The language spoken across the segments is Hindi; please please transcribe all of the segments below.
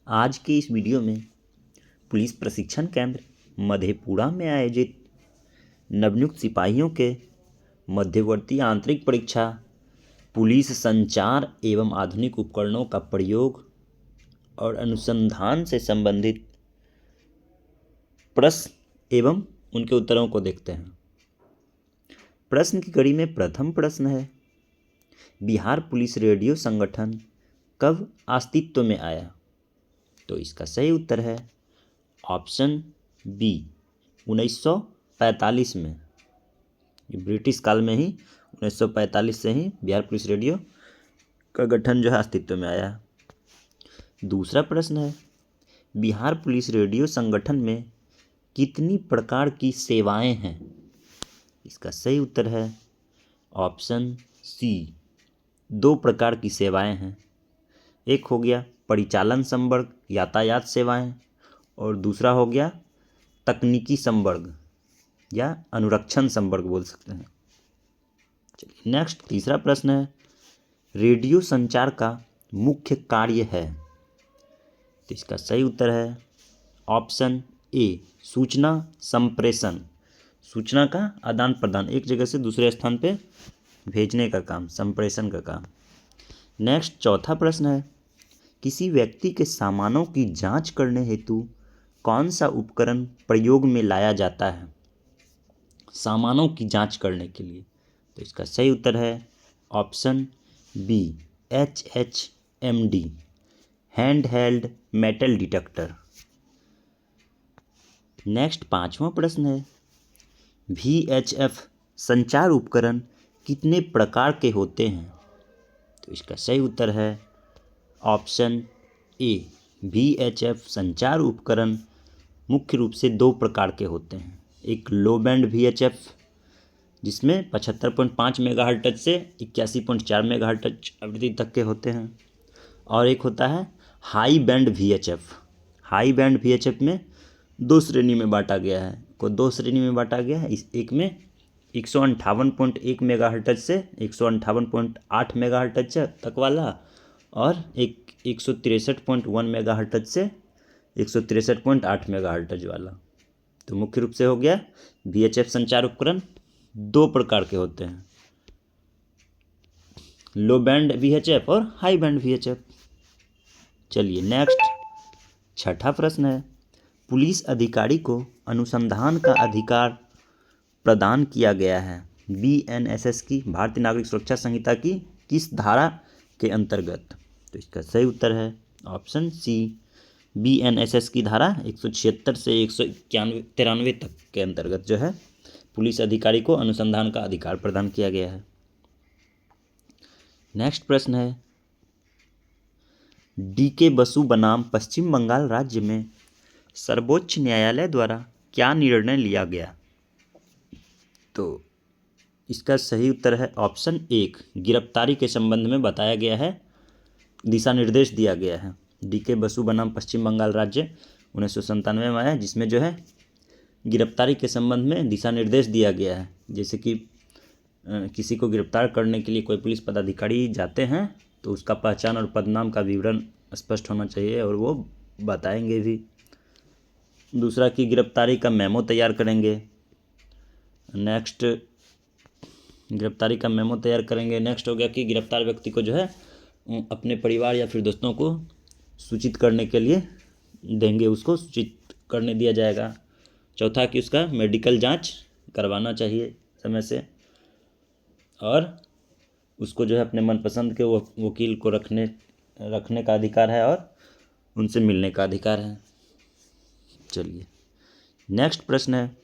आज के इस वीडियो में पुलिस प्रशिक्षण केंद्र मधेपुरा में आयोजित नवनियुक्त सिपाहियों के मध्यवर्ती आंतरिक परीक्षा, पुलिस संचार एवं आधुनिक उपकरणों का प्रयोग और अनुसंधान से संबंधित प्रश्न एवं उनके उत्तरों को देखते हैं। प्रश्न की कड़ी में प्रथम प्रश्न है, बिहार पुलिस रेडियो संगठन कब अस्तित्व में आया? तो इसका सही उत्तर है ऑप्शन बी 1945 में। ब्रिटिश काल में ही 1945 से ही बिहार पुलिस रेडियो का गठन जो है अस्तित्व में आया। दूसरा प्रश्न है, बिहार पुलिस रेडियो संगठन में कितनी प्रकार की सेवाएं हैं? इसका सही उत्तर है ऑप्शन सी 2 प्रकार की सेवाएं हैं। एक हो गया परिचालन संवर्ग यातायात सेवाएं और दूसरा हो गया तकनीकी संवर्ग या अनुरक्षण संवर्ग बोल सकते हैं। चलिए नेक्स्ट तीसरा प्रश्न है, रेडियो संचार का मुख्य कार्य है? तो इसका सही उत्तर है ऑप्शन ए सूचना संप्रेषण, सूचना का आदान प्रदान, एक जगह से दूसरे स्थान पे भेजने का काम, संप्रेषण का काम। नेक्स्ट चौथा प्रश्न है, किसी व्यक्ति के सामानों की जांच करने हेतु कौन सा उपकरण प्रयोग में लाया जाता है? सामानों की जांच करने के लिए। तो इसका सही उत्तर है option B HHMD hand held metal detector. Next पांचवा प्रश्न है, VHF संचार उपकरण कितने प्रकार के होते हैं? तो इसका सही उत्तर है ऑप्शन ए VHF संचार उपकरण मुख्य रूप से 2 प्रकार के होते हैं। एक लो बैंड VHF जिसमें 75.5 मेगाहर्ट्ज से 81.4 मेगाहर्ट्ज आवृत्ति तक के होते हैं, और एक होता है high band VHF। High band VHF में 2 श्रेणी में बांटा गया है, को 2 श्रेणी में बांटा गया है। इस एक में 158.1 मेगाहर्ट्ज से 158.8 मेगाहर्ट्ज तक वाला, और एक 163.1 मेगाहर्ट्ज से 163.8 मेगाहर्ट्ज वाला। तो मुख्य रूप से हो गया VHF संचार उपकरण 2 प्रकार के होते हैं, लो बैंड VHF और हाई बैंड VHF। चलिए नेक्स्ट छठा प्रश्न है, पुलिस अधिकारी को अनुसंधान का अधिकार प्रदान किया गया है BNSS की, भारतीय नागरिक सुरक्षा संहिता की किस धारा के अंतर्गत? तो इसका सही उत्तर है ऑप्शन सी BNSS की धारा 176 से 193 तक के अंतर्गत जो है पुलिस अधिकारी को अनुसंधान का अधिकार प्रदान किया गया है। नेक्स्ट प्रश्न है, DK बसु बनाम पश्चिम बंगाल राज्य में सर्वोच्च न्यायालय द्वारा क्या निर्णय लिया गया? तो इसका सही उत्तर है ऑप्शन 1 गिरफ्तारी के संबंध में बताया गया है, दिशा निर्देश दिया गया है। DK बसु बनाम पश्चिम बंगाल राज्य 1997 में आया, जिसमें जो है गिरफ्तारी के संबंध में दिशा निर्देश दिया गया है। जैसे कि किसी को गिरफ्तार करने के लिए कोई पुलिस पदाधिकारी जाते हैं तो उसका पहचान और पदनाम का विवरण स्पष्ट होना चाहिए और वो बताएंगे भी। दूसरा कि गिरफ्तारी का मेमो तैयार करेंगे। नेक्स्ट गिरफ्तारी का मेमो तैयार करेंगे। नेक्स्ट हो गया कि गिरफ्तार व्यक्ति को जो है अपने परिवार या फिर दोस्तों को सूचित करने के लिए देंगे, उसको सूचित करने दिया जाएगा। चौथा कि उसका मेडिकल जांच करवाना चाहिए समय से, और उसको जो है अपने मनपसंद के वकील को रखने का अधिकार है और उनसे मिलने का अधिकार है। चलिए नेक्स्ट प्रश्न है,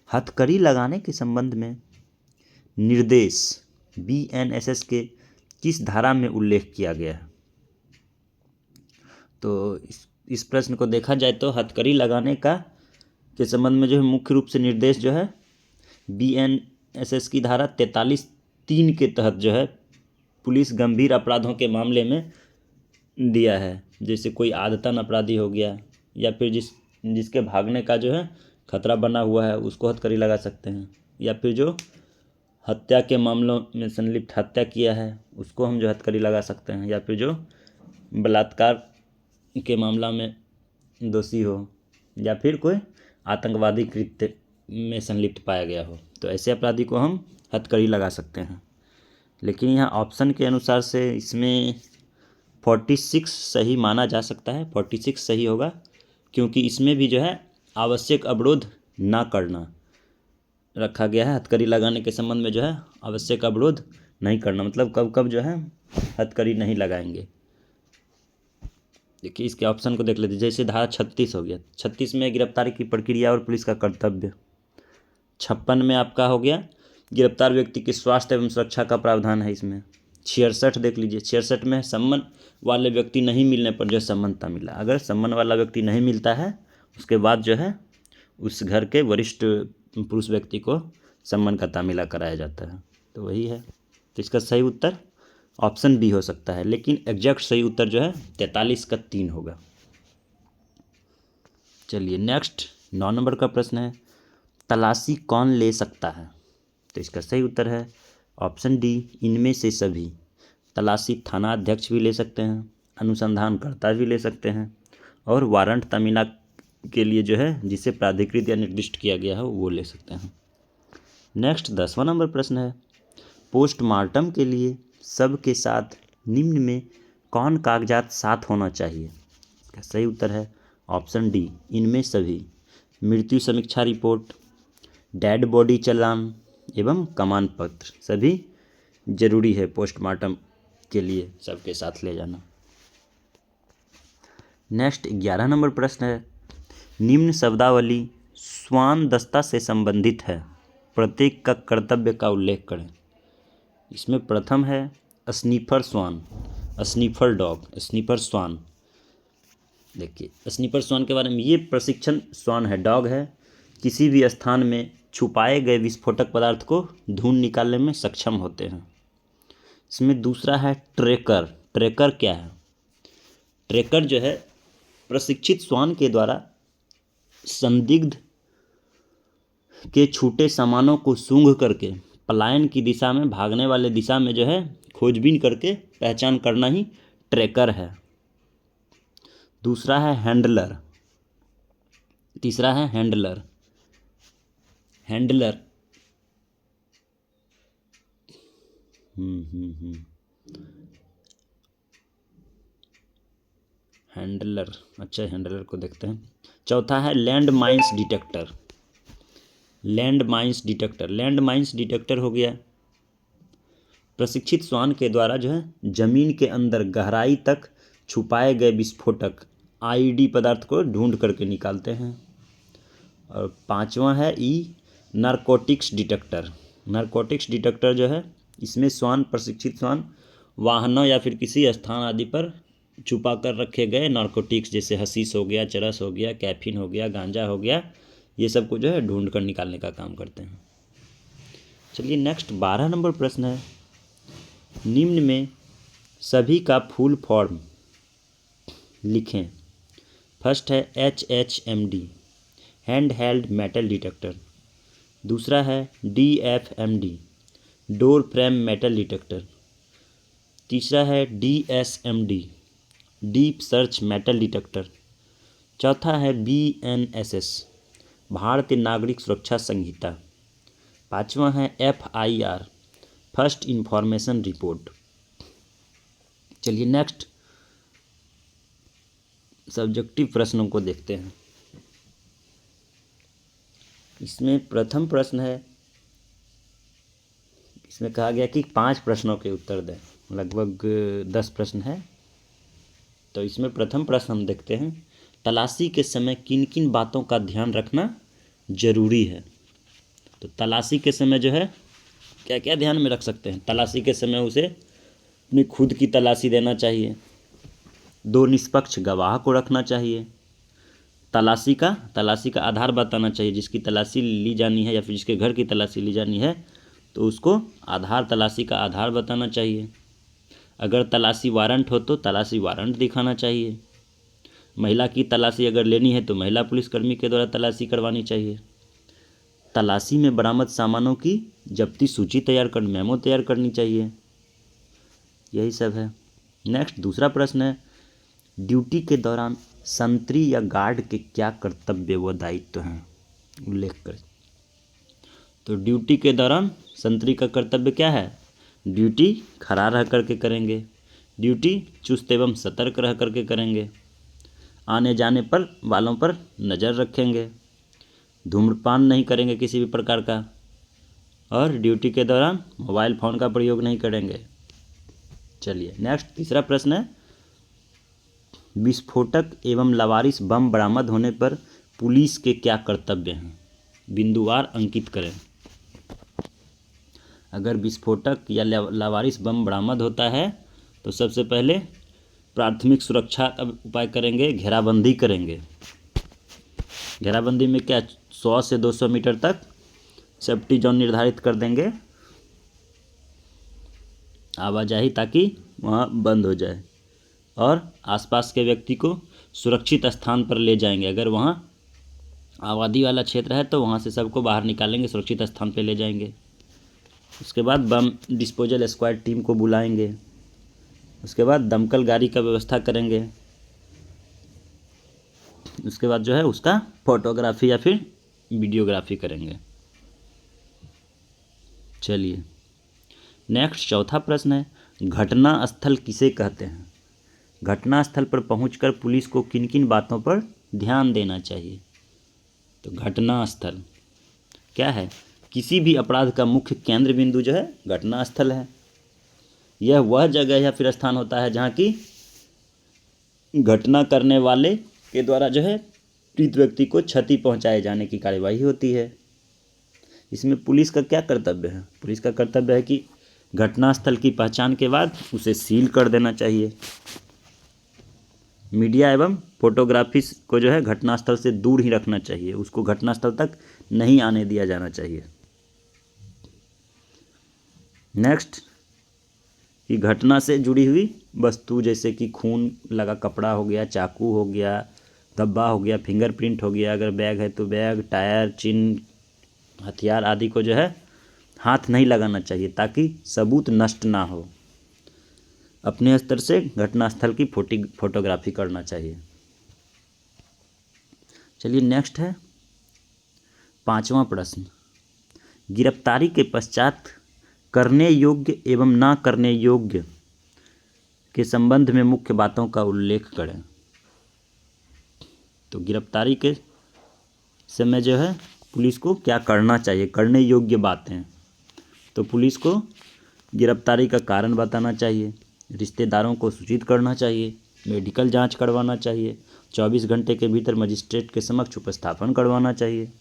हथकड़ी लगाने के संबंध में निर्देश BNSS के किस धारा में उल्लेख किया गया है? तो इस प्रश्न को देखा जाए तो हथकड़ी लगाने के संबंध में जो है मुख्य रूप से निर्देश जो है BNSS की धारा 43(3) के तहत जो है पुलिस गंभीर अपराधों के मामले में दिया है। जैसे कोई आदतन अपराधी हो गया या फिर जिसके भागने का जो है खतरा बना हुआ है उसको हथकड़ी लगा सकते हैं, या फिर जो हत्या के मामलों में संलिप्त हत्या किया है उसको हम जो हथकड़ी लगा सकते हैं, या फिर जो बलात्कार के मामला में दोषी हो या फिर कोई आतंकवादी कृत्य में संलिप्त पाया गया हो, तो ऐसे अपराधी को हम हथकड़ी लगा सकते हैं। लेकिन यहाँ ऑप्शन के अनुसार से इसमें 46 सही माना जा सकता है, 46 सही होगा, क्योंकि इसमें भी जो है आवश्यक अवरोध ना करना रखा गया है। हथकड़ी लगाने के संबंध में जो है आवश्यक अवरोध नहीं करना, मतलब कब कब जो है हथकड़ी नहीं लगाएंगे। देखिए इसके ऑप्शन को देख लेते, जैसे धारा 36 हो गया, 36 में गिरफ्तारी की प्रक्रिया और पुलिस का कर्तव्य। 56 में आपका हो गया गिरफ्तार व्यक्ति के स्वास्थ्य एवं सुरक्षा का प्रावधान है इसमें। 66 देख लीजिए, 66 में सम्मन वाले व्यक्ति नहीं मिलने पर जो सम्मनता मिला। अगर सम्मन वाला व्यक्ति नहीं मिलता है उसके बाद जो है उस घर के वरिष्ठ पुरुष व्यक्ति को सम्मन का तामीला कराया जाता है, तो वही है। तो इसका सही उत्तर ऑप्शन बी हो सकता है, लेकिन एग्जैक्ट सही उत्तर जो है 43 का 3 होगा। चलिए नेक्स्ट 9 नंबर का प्रश्न है, तलाशी कौन ले सकता है? तो इसका सही उत्तर है ऑप्शन डी, इनमें से सभी। तलाशी थाना अध्यक्ष भी ले सकते हैं, अनुसंधानकर्ता भी ले सकते हैं, और वारंट तामीला के लिए जो है जिसे प्राधिकृत या निर्दिष्ट किया गया हो वो ले सकते हैं। नेक्स्ट 10वां नंबर प्रश्न है, पोस्टमार्टम के लिए सबके साथ निम्न में कौन कागजात साथ होना चाहिए? इसका सही उत्तर है ऑप्शन डी, इनमें सभी। मृत्यु समीक्षा रिपोर्ट, डेड बॉडी चालान एवं कमान पत्र सभी जरूरी है पोस्टमार्टम के लिए सबके साथ ले जाना। नेक्स्ट 11 नंबर प्रश्न है, निम्न शब्दावली श्वान दस्ता से संबंधित है, प्रत्येक का कर्तव्य का उल्लेख करें। इसमें प्रथम है स्नीफर श्वान, स्नीफर डॉग, स्नीफर श्वान। देखिए स्नीफर श्वान के बारे में, ये प्रशिक्षण श्वान है, डॉग है, किसी भी स्थान में छुपाए गए विस्फोटक पदार्थ को ढूंढ निकालने में सक्षम होते हैं। इसमें दूसरा है ट्रेकर। ट्रेकर क्या है? ट्रेकर जो है प्रशिक्षित श्वान के द्वारा संदिग्ध के छूटे सामानों को सूंघ करके पलायन की दिशा में, भागने वाले दिशा में जो है खोजबीन करके पहचान करना ही ट्रेकर है। दूसरा है हैंडलर, तीसरा है हैंडलर। हैंडलर हैंडलर, अच्छा हैंडलर को देखते हैं। चौथा है land mines detector. Land mines detector, land mines detector हो गया प्रशिक्षित श्वान के द्वारा जो है जमीन के अंदर गहराई तक छुपाए गए विस्फोटक आईडी पदार्थ को ढूंढ करके निकालते हैं। और पांचवा है नारकोटिक्स डिटेक्टर। नारकोटिक्स डिटेक्टर जो है इसमें श्वान, प्रशिक्षित श्वान वाहनों या फिर किसी स्थान आदि पर छुपा कर रखे गए नारकोटिक्स, जैसे हशीश हो गया, चरस हो गया, कैफीन हो गया, गांजा हो गया, ये सब को जो है ढूंढ कर निकालने का काम करते हैं। चलिए नेक्स्ट 12 नंबर प्रश्न है, निम्न में सभी का फुल फॉर्म लिखें। फर्स्ट है HHMD, hand held metal detector. दूसरा है DFMD, door frame metal detector. तीसरा है DSMD, deep search metal detector. चौथा है BNSS, भारतीय नागरिक सुरक्षा संहिता। पांचवा है FIR, फर्स्ट इंफॉर्मेशन रिपोर्ट। चलिए नेक्स्ट सब्जेक्टिव प्रश्नों को देखते हैं। इसमें प्रथम प्रश्न है, इसमें कहा गया कि 5 प्रश्नों के उत्तर दें, लगभग 10 प्रश्न है। तो इसमें प्रथम प्रश्न हम देखते हैं, तलाशी के समय किन किन बातों का ध्यान रखना जरूरी है? तो तलाशी के समय जो है क्या क्या ध्यान में रख सकते हैं? तलाशी के समय उसे अपनी खुद की तलाशी देना चाहिए, 2 निष्पक्ष गवाह को रखना चाहिए, तलाशी का आधार बताना चाहिए, जिसकी तलाशी ली जानी है या फिर जिसके घर की तलाशी ली जानी है तो उसको तलाशी का आधार बताना चाहिए। अगर तलाशी वारंट हो तो तलाशी वारंट दिखाना चाहिए। महिला की तलाशी अगर लेनी है तो महिला पुलिसकर्मी के द्वारा तलाशी करवानी चाहिए। तलाशी में बरामद सामानों की जब्ती सूची तैयार कर, मेमो तैयार करनी चाहिए। यही सब है। नेक्स्ट दूसरा प्रश्न है, ड्यूटी के दौरान संतरी या गार्ड के क्या कर्तव्य व दायित्व हैं, उल्लेख करें। तो ड्यूटी के दौरान संतरी का कर्तव्य क्या है? ड्यूटी खड़ा रह करके करेंगे, ड्यूटी चुस्त एवं सतर्क रह करके करेंगे, आने जाने पर वालों पर नज़र रखेंगे, धूम्रपान नहीं करेंगे किसी भी प्रकार का, और ड्यूटी के दौरान मोबाइल फ़ोन का प्रयोग नहीं करेंगे। चलिए नेक्स्ट तीसरा प्रश्न है, विस्फोटक एवं लावारिस बम बरामद होने पर पुलिस के क्या कर्तव्य हैं, बिंदुवार अंकित करें। अगर विस्फोटक या लावारिस बम बरामद होता है तो सबसे पहले प्राथमिक सुरक्षा का उपाय करेंगे, घेराबंदी करेंगे। घेराबंदी में क्या 100 से 200 मीटर तक सेफ्टी जोन निर्धारित कर देंगे, आवाजाही ताकि वहाँ बंद हो जाए, और आसपास के व्यक्ति को सुरक्षित स्थान पर ले जाएंगे। अगर वहाँ आबादी वाला क्षेत्र है तो वहाँ से सबको बाहर निकालेंगे, सुरक्षित स्थान पर ले जाएंगे। उसके बाद बम डिस्पोजल स्क्वाड टीम को बुलाएंगे। उसके बाद दमकल गाड़ी का व्यवस्था करेंगे। उसके बाद जो है उसका फोटोग्राफी या फिर वीडियोग्राफी करेंगे। चलिए नेक्स्ट चौथा प्रश्न है, घटना स्थल किसे कहते हैं? घटना स्थल पर पहुंचकर पुलिस को किन किन बातों पर ध्यान देना चाहिए? तो घटना स्थल क्या है? किसी भी अपराध का मुख्य केंद्र बिंदु जो है घटना स्थल है। यह वह जगह या फिर स्थान होता है जहाँ की घटना करने वाले के द्वारा जो है पीड़ित व्यक्ति को क्षति पहुँचाए जाने की कार्यवाही होती है। इसमें पुलिस का क्या कर्तव्य है? पुलिस का कर्तव्य है कि घटनास्थल की पहचान के बाद उसे सील कर देना चाहिए। मीडिया एवं फोटोग्राफी को जो है घटनास्थल से दूर ही रखना चाहिए, उसको घटनास्थल तक नहीं आने दिया जाना चाहिए। नेक्स्ट कि घटना से जुड़ी हुई वस्तु जैसे कि खून लगा कपड़ा हो गया, चाकू हो गया, धब्बा हो गया, फिंगरप्रिंट हो गया, अगर बैग है तो बैग, टायर, चिन्ह, हथियार आदि को जो है हाथ नहीं लगाना चाहिए ताकि सबूत नष्ट ना हो। अपने स्तर से घटनास्थल की फोटोग्राफी करना चाहिए। चलिए नेक्स्ट है पांचवा प्रश्न, गिरफ्तारी के पश्चात करने योग्य एवं ना करने योग्य के संबंध में मुख्य बातों का उल्लेख करें। तो गिरफ्तारी के समय जो है पुलिस को क्या करना चाहिए, करने योग्य बातें। तो पुलिस को गिरफ्तारी का कारण बताना चाहिए, रिश्तेदारों को सूचित करना चाहिए, मेडिकल जांच करवाना चाहिए, 24 घंटे के भीतर मजिस्ट्रेट के समक्ष उपस्थापन करवाना चाहिए,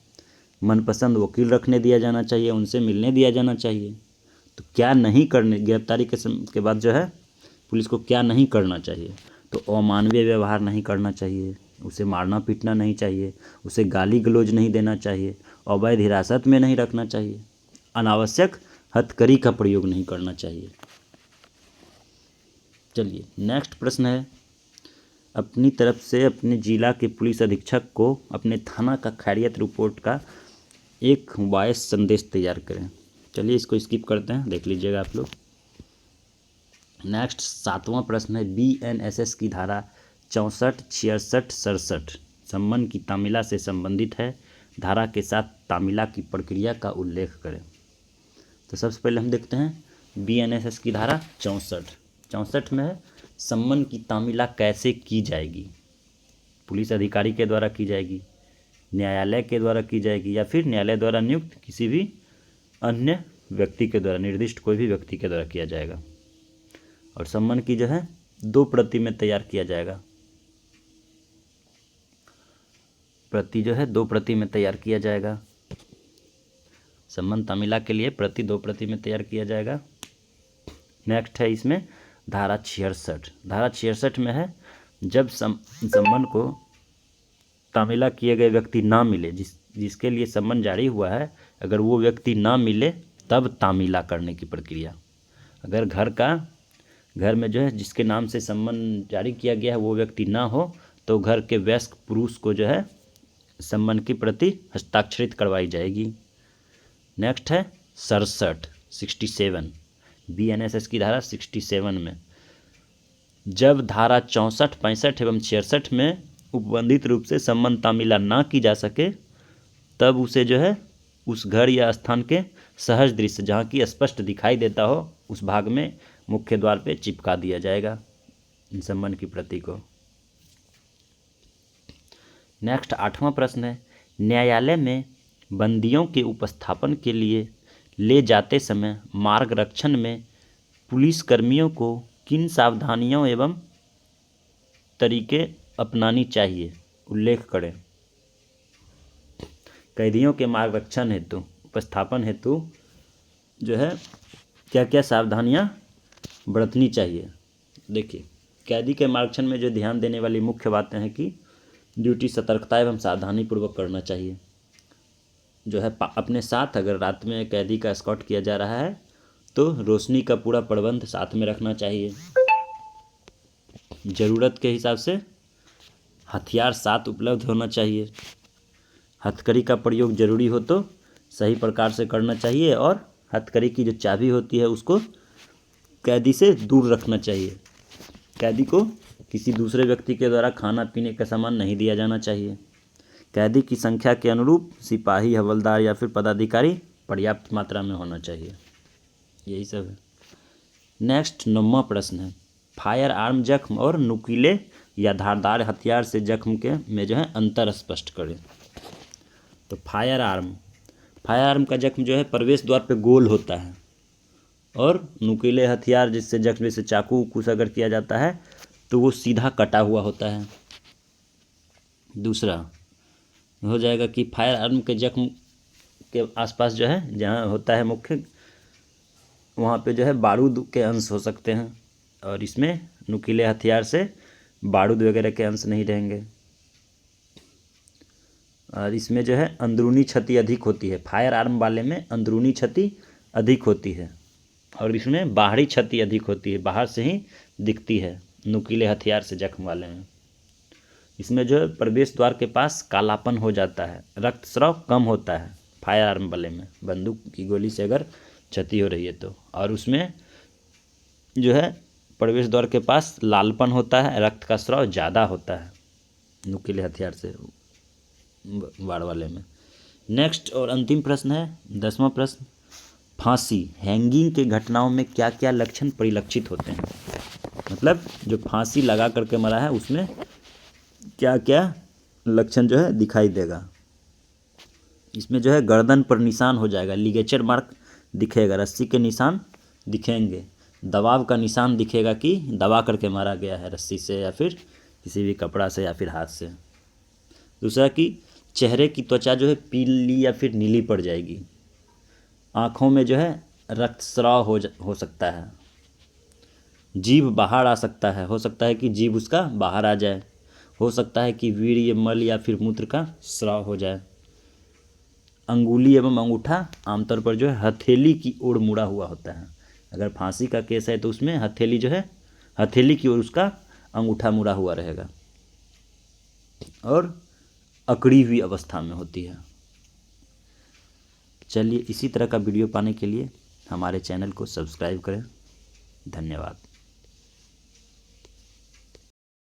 मनपसंद वकील रखने दिया जाना चाहिए, उनसे मिलने दिया जाना चाहिए। तो क्या नहीं करने, गिरफ्तारी के बाद जो है पुलिस को क्या नहीं करना चाहिए? तो अमानवीय व्यवहार नहीं करना चाहिए, उसे मारना पीटना नहीं चाहिए, उसे गाली गलौज नहीं देना चाहिए, अवैध हिरासत में नहीं रखना चाहिए, अनावश्यक हथकड़ी का प्रयोग नहीं करना चाहिए। चलिए नेक्स्ट प्रश्न है, अपनी तरफ से अपने जिला के पुलिस अधीक्षक को अपने थाना का खैरियत रिपोर्ट का एक वॉइस संदेश तैयार करें। चलिए इसको स्किप करते हैं, देख लीजिएगा आप लोग। नेक्स्ट सातवां प्रश्न है, BNSS की धारा 64, 66, 67 सम्मन की तामीला से संबंधित है, धारा के साथ तामीला की प्रक्रिया का उल्लेख करें। तो सबसे पहले हम देखते हैं BNSS की धारा 64 में है, सम्मन की तामीला कैसे की जाएगी? पुलिस अधिकारी के द्वारा की जाएगी, न्यायालय के द्वारा की जाएगी, या फिर न्यायालय द्वारा नियुक्त किसी भी अन्य व्यक्ति के द्वारा, निर्दिष्ट कोई भी व्यक्ति के द्वारा किया जाएगा। और सम्मन की जो है 2 प्रति में तैयार किया जाएगा, प्रति जो है 2 प्रति में तैयार किया जाएगा। सम्मन तामीला के लिए प्रति 2 प्रति में तैयार किया जाएगा। नेक्स्ट है इसमें धारा 66। धारा 66 में है, जब सम्मन को तामीला किए गए व्यक्ति ना मिले, जिसके लिए सम्मन जारी हुआ है, अगर वो व्यक्ति ना मिले तब तामीला करने की प्रक्रिया। अगर घर में जो है जिसके नाम से सम्मन जारी किया गया है वो व्यक्ति ना हो तो घर के वयस्क पुरुष को जो है सम्मन की प्रति हस्ताक्षरित करवाई जाएगी। नेक्स्ट है 67 BNSS की धारा 67 में जब धारा 64, 65 एवं 66 में उपबंधित रूप से संबंध तामीला ना की जा सके तब उसे जो है उस घर या स्थान के सहज दृश्य जहाँ की स्पष्ट दिखाई देता हो उस भाग में मुख्य द्वार पे चिपका दिया जाएगा इन संबंध की प्रति को। नेक्स्ट 8वां प्रश्न है, न्यायालय में बंदियों के उपस्थापन के लिए ले जाते समय मार्ग रक्षण में पुलिस कर्मियों को किन सावधानियों एवं तरीके अपनानी चाहिए, उल्लेख करें। कैदियों के मार्ग रक्षण हेतु उपस्थापन हेतु जो है क्या क्या सावधानियां बरतनी चाहिए। देखिए, कैदी के मार्गदर्शन में जो ध्यान देने वाली मुख्य बातें हैं कि ड्यूटी सतर्कता एवं सावधानी पूर्वक करना चाहिए। जो है अपने साथ अगर रात में कैदी का एस्कॉर्ट किया जा रहा है तो रोशनी का पूरा प्रबंध साथ में रखना चाहिए। ज़रूरत के हिसाब से हथियार साथ उपलब्ध होना चाहिए। हथकड़ी का प्रयोग जरूरी हो तो सही प्रकार से करना चाहिए और हथकड़ी की जो चाबी होती है उसको कैदी से दूर रखना चाहिए। कैदी को किसी दूसरे व्यक्ति के द्वारा खाना पीने का सामान नहीं दिया जाना चाहिए। कैदी की संख्या के अनुरूप सिपाही, हवलदार या फिर पदाधिकारी पर्याप्त मात्रा में होना चाहिए। यही सब है। नेक्स्ट 9वां प्रश्न है, फायर आर्म जख्म और नुकीले या धारदार हथियार से जख्म के में जो है अंतर स्पष्ट करें। तो फायर आर्म का जख्म जो है प्रवेश द्वार पे गोल होता है और नुकीले हथियार जिससे जख्म जैसे चाकू कुछ अगर किया जाता है तो वो सीधा कटा हुआ होता है। दूसरा हो जाएगा कि फायर आर्म के जख्म के आसपास जो है जहाँ होता है मुख्य वहाँ पे जो है बारूद के अंश हो सकते हैं और इसमें नुकीले हथियार से बारूद वगैरह के अंश नहीं रहेंगे। और इसमें जो है अंदरूनी क्षति अधिक होती है। फायर आर्म वाले में अंदरूनी क्षति अधिक होती है और इसमें बाहरी क्षति अधिक होती है, बाहर से ही दिखती है नुकीले हथियार से जख्म वाले में। इसमें जो है प्रवेश द्वार के पास कालापन हो जाता है, रक्तस्राव कम होता है फायर आर्म वाले में, बंदूक की गोली से अगर क्षति हो रही है तो। और उसमें जो है प्रवेश द्वार के पास लालपन होता है, रक्त का स्राव ज़्यादा होता है नुकीले हथियार से वार वाले में। नेक्स्ट और अंतिम प्रश्न है 10वां प्रश्न, फांसी हैंगिंग के घटनाओं में क्या क्या लक्षण परिलक्षित होते हैं। मतलब जो फांसी लगा करके मरा है उसमें क्या क्या लक्षण जो है दिखाई देगा। इसमें जो है गर्दन पर निशान हो जाएगा, लिगेचर मार्क दिखेगा, रस्सी के निशान दिखेंगे, दबाव का निशान दिखेगा कि दबा करके मारा गया है रस्सी से या फिर किसी भी कपड़ा से या फिर हाथ से। दूसरा कि चेहरे की त्वचा जो है पीली या फिर नीली पड़ जाएगी। आँखों में जो है रक्तस्राव हो सकता है। जीभ बाहर आ सकता है, हो सकता है कि जीभ उसका बाहर आ जाए। हो सकता है कि वीर्य, मल या फिर मूत्र का स्राव हो जाए। अंगुली एवं अंगूठा आमतौर पर जो है हथेली की ओर मुड़ा हुआ होता है। अगर फांसी का केस है तो उसमें हथेली जो है हथेली की ओर उसका अंगूठा मुड़ा हुआ रहेगा और अकड़ी हुई अवस्था में होती है। चलिए, इसी तरह का वीडियो पाने के लिए हमारे चैनल को सब्सक्राइब करें। धन्यवाद।